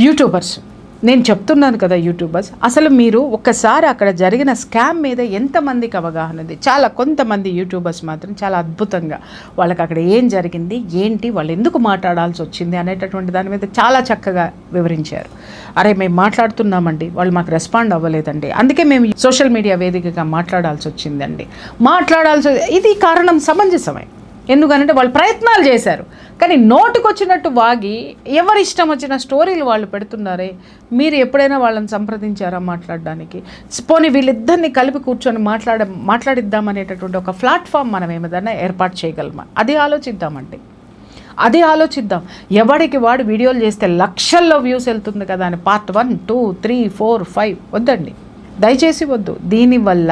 YouTubers, నేను చెప్తున్నాను కదా, యూట్యూబర్స్ అసలు మీరు ఒక్కసారి అక్కడ జరిగిన స్కామ్ మీద ఎంతమందికి అవగాహన ఉంది? చాలా కొంతమంది యూట్యూబర్స్ మాత్రం చాలా అద్భుతంగా వాళ్ళకి అక్కడ ఏం జరిగింది, ఏంటి, వాళ్ళు ఎందుకు మాట్లాడాల్సి వచ్చింది అనేటటువంటి దాని మీద చాలా చక్కగా వివరించారు. అరే మేము మాట్లాడుతున్నామండి, వాళ్ళు మాకు రెస్పాండ్ అవ్వలేదండి, అందుకే మేము సోషల్ మీడియా వేదికగా మాట్లాడాల్సి వచ్చిందండి, ఇది కారణం సమంజసమే. ఎందుకనంటే వాళ్ళు ప్రయత్నాలు చేశారు, కానీ నోటుకొచ్చినట్టు వాగి ఎవరి ఇష్టం వచ్చిన స్టోరీలు వాళ్ళు పెడుతున్నారే. మీరు ఎప్పుడైనా వాళ్ళని సంప్రదించారా మాట్లాడడానికి? పోనీ వీళ్ళిద్దరిని కలిపి కూర్చొని మాట్లాడిద్దామనేటటువంటి ఒక ప్లాట్ఫామ్ మనం ఏమైనా ఏర్పాటు చేయగలమా? అది ఆలోచిద్దాం. ఎవడికి వాడు వీడియోలు చేస్తే లక్షల్లో వ్యూస్ వెళ్తుంది కదా అని పార్ట్ 1, 2, 3, 4, 5 వద్దండి, దయచేసి వద్దు. దీనివల్ల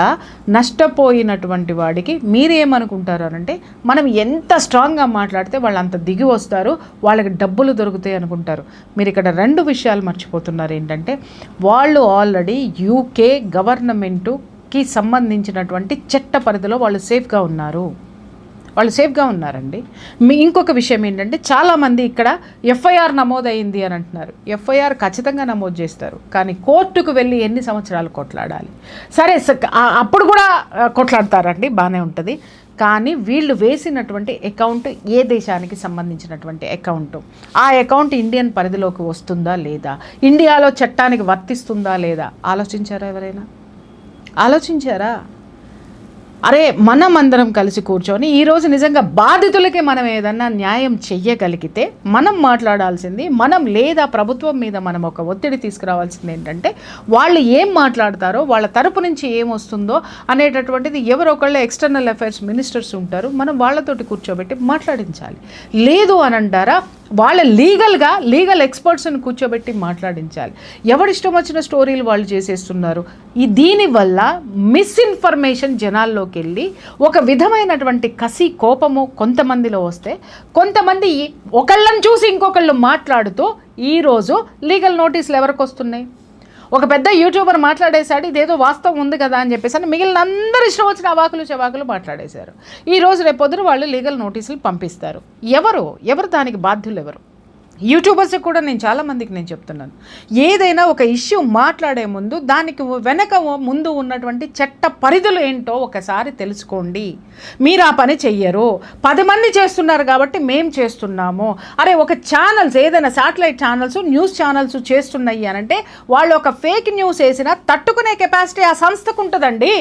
నష్టపోయినటువంటి వాడికి మీరేమనుకుంటారు అంటే, మనం ఎంత స్ట్రాంగ్గా మాట్లాడితే వాళ్ళు అంత దిగి వస్తారు, వాళ్ళకి డబ్బులు దొరుకుతాయి అనుకుంటారు. మీరు ఇక్కడ 2 విషయాలు మర్చిపోతున్నారు. ఏంటంటే వాళ్ళు ఆల్రెడీ యూకే గవర్నమెంటుకి సంబంధించినటువంటి చట్ట పరిధిలో వాళ్ళు సేఫ్గా ఉన్నారండి. ఇంకొక విషయం ఏంటంటే, చాలామంది ఇక్కడ ఎఫ్ఐఆర్ నమోదైంది అని అంటున్నారు. ఎఫ్ఐఆర్ ఖచ్చితంగా నమోదు చేస్తారు, కానీ కోర్టుకు వెళ్ళి ఎన్ని సంవత్సరాలు కొట్లాడాలి? సరే, అప్పుడు కూడా కొట్లాడతారండి, బాగానే ఉంటుంది. కానీ వీళ్ళు వేసినటువంటి అకౌంట్ ఏ దేశానికి సంబంధించినటువంటి అకౌంటు, ఆ అకౌంట్ ఇండియన్ పరిధిలోకి వస్తుందా లేదా, ఇండియాలో చట్టానికి వర్తిస్తుందా లేదా ఆలోచించారా? ఎవరైనా ఆలోచించారా? అరే మనం అందరం కలిసి కూర్చొని ఈరోజు నిజంగా బాధితులకి మనం ఏదన్నా న్యాయం చెయ్యగలిగితే మనం మాట్లాడాల్సింది మనం, లేదా ప్రభుత్వం మీద మనం ఒక ఒత్తిడి తీసుకురావాల్సింది ఏంటంటే, వాళ్ళు ఏం మాట్లాడతారో, వాళ్ళ తరపు నుంచి ఏమొస్తుందో అనేటటువంటిది ఎవరొకళ్ళు ఎక్స్టర్నల్ అఫైర్స్ మినిస్టర్స్ ఉంటారు, మనం వాళ్ళతోటి కూర్చోబెట్టి మాట్లాడించాలి. లేదు అని అంటారా, వాళ్ళ లీగల్ ఎక్స్పర్ట్స్ని కూర్చోబెట్టి మాట్లాడించాలి. ఎవరిష్టం వచ్చిన స్టోరీలు వాళ్ళు చేసేస్తున్నారు. దీనివల్ల మిస్ఇన్ఫర్మేషన్ జనాల్లోకి వెళ్ళి ఒక విధమైనటువంటి కసి, కోపము కొంతమందిలో వస్తే, కొంతమంది ఒకళ్ళని చూసి ఇంకొకళ్ళు మాట్లాడుతూ ఈరోజు లీగల్ నోటీసులు ఎవరికి వస్తున్నాయి? ఒక పెద్ద యూట్యూబర్ మాట్లాడేశాడు, ఇదేదో వాస్తవం ఉంది కదా అని చెప్పేసి అని మిగిలిన అందరూ ఇష్టం వచ్చిన అవాకులు చవాకులు మాట్లాడేశారు. ఈరోజు రేపొద్దున వాళ్ళు లీగల్ నోటీసులు పంపిస్తారు. ఎవరు దానికి బాధ్యులు? ఎవరు? యూట్యూబర్స్కి కూడా నేను చాలామందికి నేను చెప్తున్నాను, ఏదైనా ఒక ఇష్యూ మాట్లాడే ముందు దానికి ముందు ఉన్నటువంటి చట్ట పరిధులు ఏంటో ఒకసారి తెలుసుకోండి. మీరు ఆ పని చెయ్యరు, 10 మంది చేస్తున్నారు కాబట్టి మేము చేస్తున్నాము. అరే, ఒక ఛానల్స్, ఏదైనా శాటిలైట్ ఛానల్స్, న్యూస్ ఛానల్స్ చేస్తున్నాయి అని అంటే, వాళ్ళు ఒక ఫేక్ న్యూస్ వేసినా తట్టుకునే కెపాసిటీ ఆ సంస్థకు ఉంటుందండి.